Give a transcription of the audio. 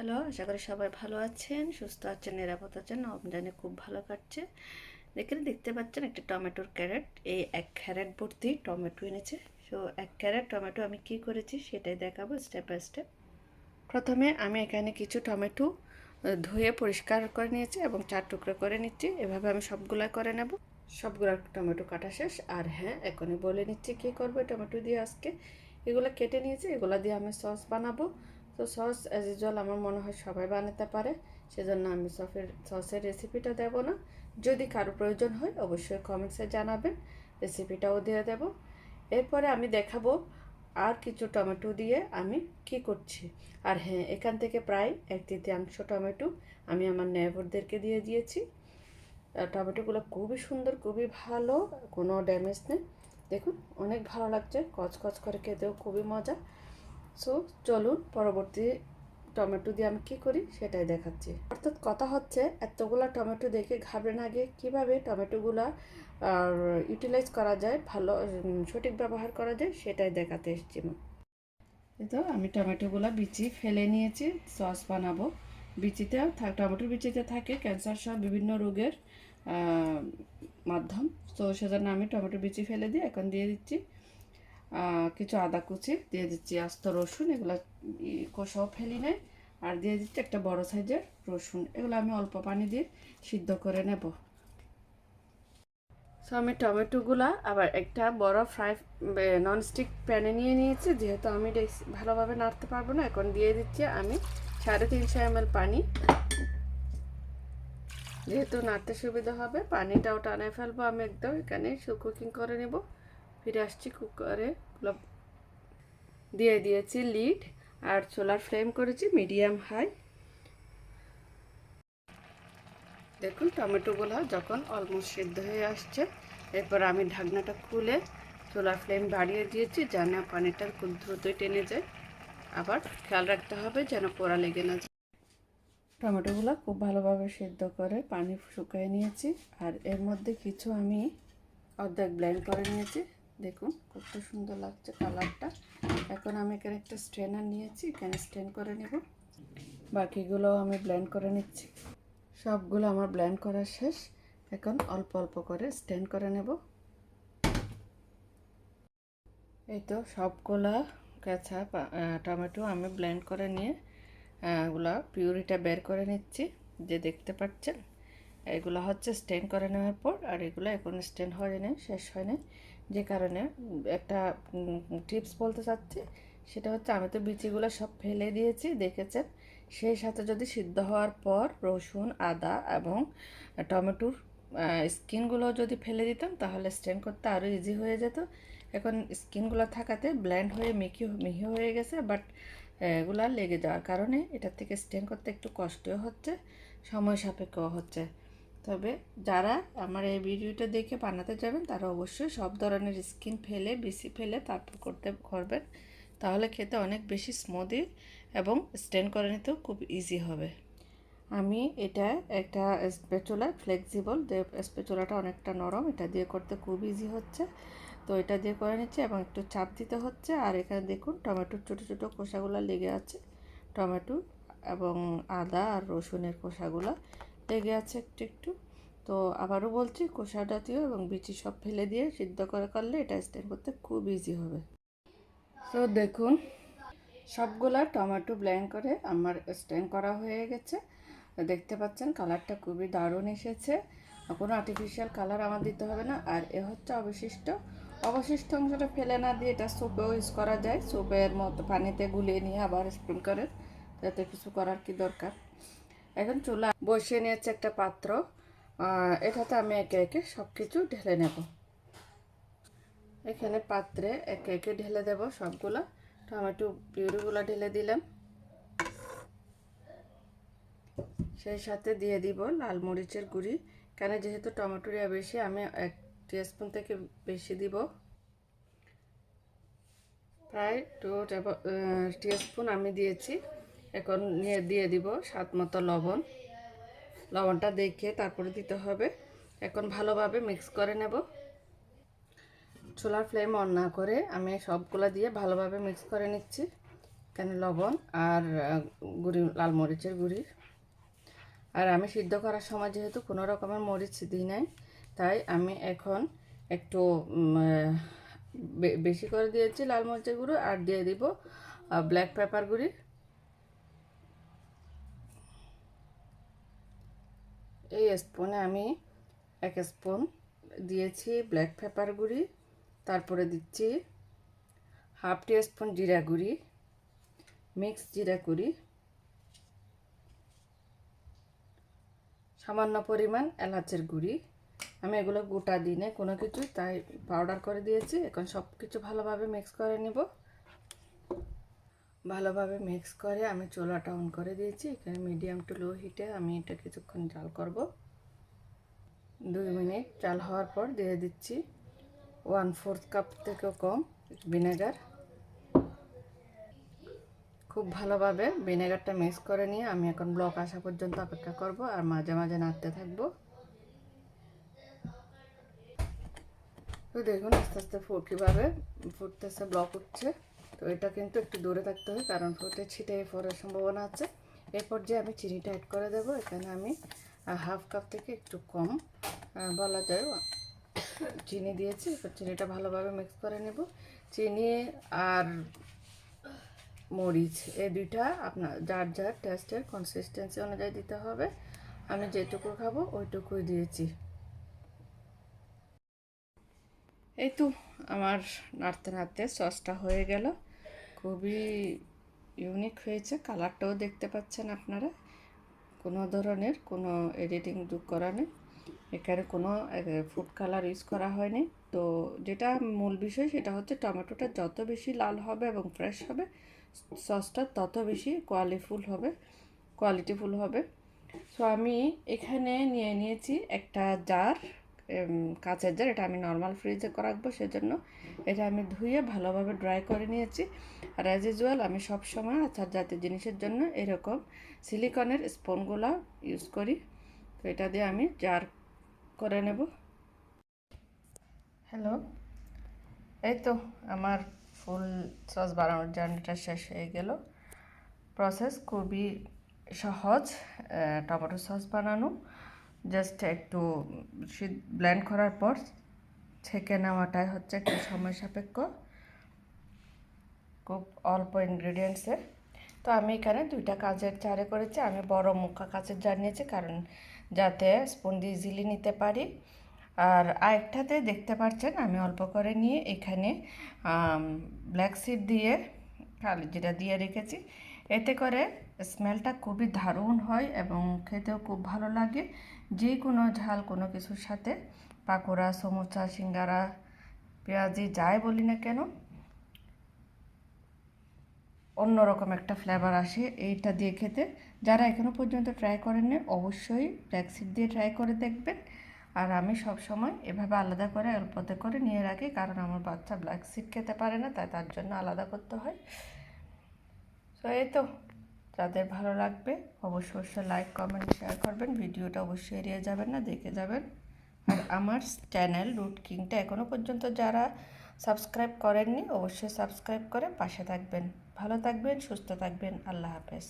Hello, আশা করি সবাই ভালো আছেন, সুস্থ আছেন, নিরাপদ আছেন। রমজানে খুব ভালো কাটছে। এখানে দেখতে পাচ্ছেন একটি টমেটোর ক্যারেট। এই এক ক্যারেট ভর্তি টমেটো এনেছে। সো এক ক্যারেট টমেটো আমি কি করেছি সেটাই দেখাবো স্টেপ বাই স্টেপ। প্রথমে আমি এখানে কিছু টমেটো ধুয়ে পরিষ্কার করে নিয়েছি এবং 4 টুকরো করে নিচ্ছি। এভাবে আমি সবগুলা করে নেব। সবগুলা টমেটো কাটা শেষ। আর হ্যাঁ, এখনই বলে নিচ্ছি কী করবো টমেটো দিয়ে আজকে। এগুলো কেটে নিয়েছি, এগুলো দিয়ে আমি সস বানাবো। তো সস অ্যাজ ইউজুয়াল আমার মনে হয় সবাই বানাতে পারে, সেজন্য আমি সসের রেসিপিটা দেব না। যদি কারো প্রয়োজন হয় অবশ্যই কমেন্টসে জানাবেন, রেসিপিটাও দিয়ে দেব। এরপরে আমি দেখাবো আর কিছু টমেটো দিয়ে আমি কি করছি। আর হ্যাঁ, এখান থেকে প্রায় 1/3 টমেটো আমি আমার নেইবারদেরকে দিয়ে দিয়েছি। টমেটোগুলো খুবই সুন্দর, খুবই ভালো, কোনো ড্যামেজ নেই। দেখুন অনেক ভালো লাগছে, কচকচ করে খেতেও খুবই মজা। সো চলুন পরবর্তী টমেটো দিয়ে আমি কী করি সেটাই দেখাচ্ছি। অর্থাৎ কথা হচ্ছে এতগুলো টমেটো দেখে ঘাবড়ে না গিয়ে কীভাবে টমেটোগুলো ইউটিলাইজ করা যায়, ভালো সঠিক ব্যবহার করা যায় সেটাই দেখাতে এসেছি। তো আমি টমেটোগুলো বিচি ফেলে নিয়েছি, সস বানাবো। বিচিতে টমেটোর বিচিতে থাকে ক্যান্সার সহ বিভিন্ন রোগের মাধ্যম। তো সেজন্য আমি টমেটো বিচি ফেলে দিয়ে এখন দিয়ে দিচ্ছি কিছু আদা কুচি, দিয়ে দিচ্ছি আস্ত রসুন, এগুলো কোষাও ফেলি নাই। আর দিয়ে দিচ্ছি একটা বড় সাইজের রসুন, এগুলো আমি অল্প পানি দিয়ে সিদ্ধ করে নেব। সো আমি টমেটোগুলো আবার একটা বড় ননস্টিক প্যানে নিয়ে নিয়েছি, যেহেতু আমি ভালোভাবে নাড়তে পারবো না। এখন দিয়ে দিচ্ছি আমি 350 ml পানি। যেহেতু নাড়তে সুবিধা হবে পানিটাও টানায় ফেলবো আমি একদম। এখানে কুকিং করে নেব। ফিরে আসছি কুকারে দিয়ে দিয়েছি লিড, আর চুলার ফ্লেম করেছি মিডিয়াম হাই। দেখুন টমেটোগুলো যখন অলমোস্ট সিদ্ধ হয়ে আসছে, এরপর আমি ঢাকনাটা খুলে চুলার ফ্লেম বাড়িয়ে দিয়েছি যেন পানিটা খুব দ্রুতই টেনে যায়। আবার খেয়াল রাখতে হবে যেন পোড়া লেগে না যায়। টমেটোগুলো খুব ভালোভাবে সিদ্ধ করে পানি শুকিয়ে নিয়েছি। আর এর মধ্যে কিছু আমি অর্ধেক ব্লেন্ড করে নিয়েছি। দেখুন কত সুন্দর লাগছে কালারটা। এখন আমি এখানে একটা স্ট্রেনার নিয়েছি, এখানে স্ট্রেন করে নেব। বাকিগুলো আমি ব্লেন্ড করে নিচ্ছি। সবগুলো আমার ব্লেন্ড করা শেষ। এখন অল্প অল্প করে স্ট্রেন করে নেব। এই তো সবগুলা কাঁচা টমেটো আমি ব্লেন্ড করে নিয়ে এগুলা পিউরিটা বের করে নিচ্ছি। যে দেখতে পাচ্ছেন এগুলো হচ্ছে স্টেন করে নেওয়ার পর, আর এগুলো এখন স্টেন হয়নি, শেষ হয়নি। যে কারণে একটা টিপস বলতে চাচ্ছি, সেটা হচ্ছে আমি তো বিচিগুলো সব ফেলে দিয়েছি দেখেছেন। সেই সাথে যদি সিদ্ধ হওয়ার পর রসুন, আদা এবং টমেটোর স্কিনগুলো যদি ফেলে দিতাম তাহলে স্টেন করতে আরও ইজি হয়ে যেত। এখন স্কিনগুলো থাকাতে ব্ল্যান্ড হয়ে মিহি হয়ে গেছে, বাট এগুলা লেগে যাওয়ার কারণে এটার থেকে স্টেন করতে একটু কষ্টও হচ্ছে, সময় সাপেক্ষও হচ্ছে। তবে যারা আমার এই ভিডিওটা দেখে বানাতে যাবেন তারা অবশ্যই সব ধরনের স্কিন ফেলে বিসি ফেলে তারপর করবেন, তাহলে খেতে অনেক বেশি স্মুদি এবং স্টেন করে নিতেও খুব ইজি হবে। আমি এটা একটা স্প্যাচুলা, ফ্লেক্সিবল যে স্প্যাচুলাটা অনেকটা নরম, এটা দিয়ে করতে খুব ইজি হচ্ছে। তো এটা দিয়ে করে নিচ্ছি এবং একটু চাপ দিতে হচ্ছে। আর এখানে দেখুন টমেটোর ছোটো ছোটো খোসাগুলো লেগে আছে, টমেটো এবং আদা আর রসুনের খোসাগুলো লেগে আছে একটু একটু। তো আবারও বলছি, খোসা জাতীয় এবং বিচি সব ফেলে দিয়ে সিদ্ধ করে করলে এটা স্টেন করতে খুব ইজি হবে। তো দেখুন সবগুলা টমেটো ব্লেন্ড করে আমার স্টেন করা হয়ে গেছে। দেখতে পাচ্ছেন কালারটা খুবই দারুণ এসেছে, কোনো আর্টিফিশিয়াল কালার আমার দিতে হবে না। আর এ হচ্ছে অবশিষ্ট অংশটা ফেলে না দিয়ে এটা স্যুপেও ইউজ করা যায়। স্যুপের মতো পানিতে গুলিয়ে নিয়ে আবার স্পুন করে, যাতে কিছু করার কি দরকার। এখন চুলা বসিয়ে নিয়েছে একটা পাত্র, এটাতে আমি একে একে সব কিছু ঢেলে নেব। এখানে পাত্রে একে একে ঢেলে দেব সবগুলা। টমেটো পিউরিগুলো ঢেলে দিলাম, সেই সাথে দিয়ে দিব লাল মরিচের গুঁড়ি। কেন যেহেতু টমেটোরিয়া বেশি, আমি 1 টিস্পুন থেকে বেশি দিব, প্রায় 2 টিস্পুন আমি দিয়েছি। এখন দিয়ে দিব স্বাদ মতো লবণ। লবণটা দেখে তারপরে দিতে হবে। এখন ভালোভাবে মিক্স করে নেব। চুলার ফ্লেম অন না করে আমি সবগুলো দিয়ে ভালোভাবে মিক্স করে নিচ্ছি। এখানে লবণ আর গুঁড়ি লাল মরিচের গুঁড়ি। আর আমি সিদ্ধ করার সময় যেহেতু কোনো রকমের মরিচ দিই নাই, তাই আমি এখন একটু বেশি করে দিয়েছি লাল মরিচের গুঁড়ো, আর দিয়ে দিব ব্ল্যাক পেপার গুঁড়ি। এই স্পুনে আমি 1 স্পুন দিয়েছি ব্ল্যাক পেপার গুঁড়ি, তারপরে দিচ্ছি হাফ টি স্পুন জিরা গুঁড়ি, মিক্স জিরা গুঁড়ি, সামান্য পরিমাণ এলাচের গুঁড়ি। আমি এগুলো গোটা দিনে কোনো কিছু, তাই পাউডার করে দিয়েছি। এখন সব কিছু ভালোভাবে মিক্স করে নিব। ভালোভাবে মিক্স করে আমি চুলাটা অন করে দিয়েছি। এখানে মিডিয়াম টু লো হিটে আমি এটা কিছুক্ষণ জাল করব। 2 মিনিট জাল হওয়ার পর দিয়ে দিচ্ছি 1/4 কাপ থেকেও কম ভিনেগার। খুব ভালোভাবে ভিনেগারটা মিক্স করে নিয়ে আমি এখন ব্লক আসা পর্যন্ত অপেক্ষা করব, আর মাঝে মাঝে নাড়তে থাকবো। তো দেখুন আস্তে আস্তে কীভাবে ফুটতেছে, ব্লক উঠছে। তো এটা কিন্তু একটু দূরে থাকতে হয়, কারণ ফুটে ছিটে পড়ার সম্ভাবনা আছে। এরপর যে আমি চিনিটা অ্যাড করে দেব। এখানে আমি হাফ কাপ থেকে একটু কম বলা যায় চিনি দিয়েছি। এবার চিনিটা ভালোভাবে মিক্স করে নেব। চিনি আর মরিচ এই দুইটা আপনার যার যার টেস্টের কনসিস্টেন্সি অনুযায়ী দিতে হবে। আমি যেটুকু খাবো ওইটুকুই দিয়েছি। এই তো আমার নাড়তে নাড়তে সসটা হয়ে গেল। খুবই ইউনিক হয়েছে, কালারটাও দেখতে পাচ্ছেন আপনারা। কোনো ধরনের কোনো এডিটিং করা নেই, এখানে কোনো ফুড কালার ইউজ করা হয়নি। তো যেটা মূল বিষয় সেটা হচ্ছে টমেটোটা যত বেশি লাল হবে এবং ফ্রেশ হবে, সসটা তত বেশি কোয়ালিটিফুল হবে। সো আমি এখানে নিয়েছি একটা জার, কাঁচের জার। এটা আমি নর্মাল ফ্রিজে রাখবো, সেজন্য এটা আমি ধুয়ে ভালোভাবে ড্রাই করে নিয়েছি। আর অ্যাজ ইউজুয়াল আমি সবসময় আচার জাতীয় জিনিসের জন্য এরকম সিলিকনের স্পুনগুলো ইউজ করি। তো এটা দিয়ে আমি জার করে নেব। হ্যালো, এই তো আমার ফুল সস বানানোর জার্নিটা শেষ হয়ে গেল। প্রসেস খুবই সহজ। টমেটো সস বানানো জাস্ট একটু ব্লেন্ড করার পর ছেঁকে নেওয়াটাই হচ্ছে একটু সময় সাপেক্ষ, খুব অল্প ইনগ্রিডিয়েন্টসে। তো আমি এখানে 2টা কাচের জারে করেছি। আমি বড় মুখা কাচের জার নিয়েছি, কারণ যাতে স্পুন দিয়ে ইজিলি নিতে পারি। আর আরেকটাতে দেখতে পাচ্ছেন আমি অল্প করে নিয়ে এখানে ব্ল্যাক সিড দিয়ে কালি জিরা দিয়ে রেখেছি। এতে করে স্মেলটা খুবই দারুণ হয় এবং খেতেও খুব ভালো লাগে। যে কোনো ঝাল কোনো কিছুর সাথে, পাকোড়া, সমোসা, সিঙ্গারা, পেঁয়াজি যাই বলি না কেন, অন্যরকম একটা ফ্লেভার আসে এইটা দিয়ে খেতে। যারা এখনও পর্যন্ত ট্রাই করেননি অবশ্যই ব্ল্যাক সিড দিয়ে ট্রাই করে দেখবেন। আর আমি সব সময় এভাবে আলাদা করে অল্পতে করে নিয়ে রাখি, কারণ আমার বাচ্চা ব্ল্যাক সিড খেতে পারে না, তাই তার জন্য আলাদা করতে হয়। তো এই তো, যাদের ভালো লাগবে অবশ্যই লাইক কমেন্ট শেয়ার করবেন। ভিডিওটা অবশ্যই এড়িয়ে যাবেন না, দেখে যাবেন। আর আমার চ্যানেল রুট কিংটা এখনও পর্যন্ত যারা সাবস্ক্রাইব করেননি অবশ্যই সাবস্ক্রাইব করে পাশে থাকবেন। ভালো থাকবেন, সুস্থ থাকবেন। আল্লাহ হাফেজ।